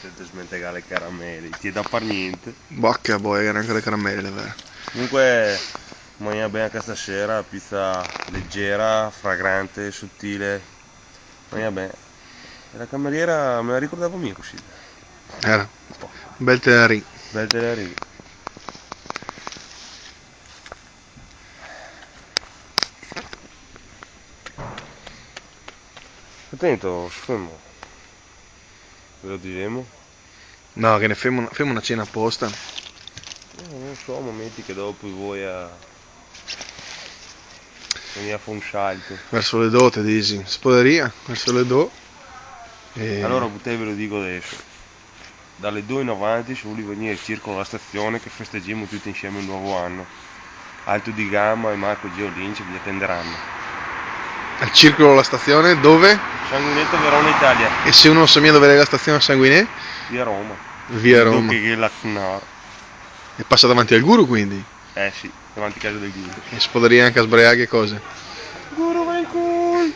Sente smentegare le caramelle, ti da far niente. Bocca boia, anche le caramelle, vero? Comunque, mangia bene anche stasera, pizza leggera, fragrante, sottile. Mangia bene. E la cameriera me la ricordavo mia così. Era. Bel tenerì. Bel tenerì. Attento, fermo. Ve lo diremo? No, che ne femo una cena apposta. Non so, momenti che dopo voi a venire a fare un salto. Verso le do, te dici. Spoderia, verso le do. E... Allora te ve lo dico adesso. Dalle 2 in avanti, se vuoi venire al circolo alla stazione, che festeggiamo tutti insieme il nuovo anno. Alto di Gamma e Marco Gio Lynch vi attenderanno. Al circolo la stazione, dove? Sanguinetto Verona Italia, E se uno sa mia dove è la stazione Sanguinè? via Roma. Via Roma. Che la Cnar. E passa davanti al guru quindi. Eh sì, davanti a casa del Guru. E spoderia anche a sbriaghe e cose. Guru vai in culo!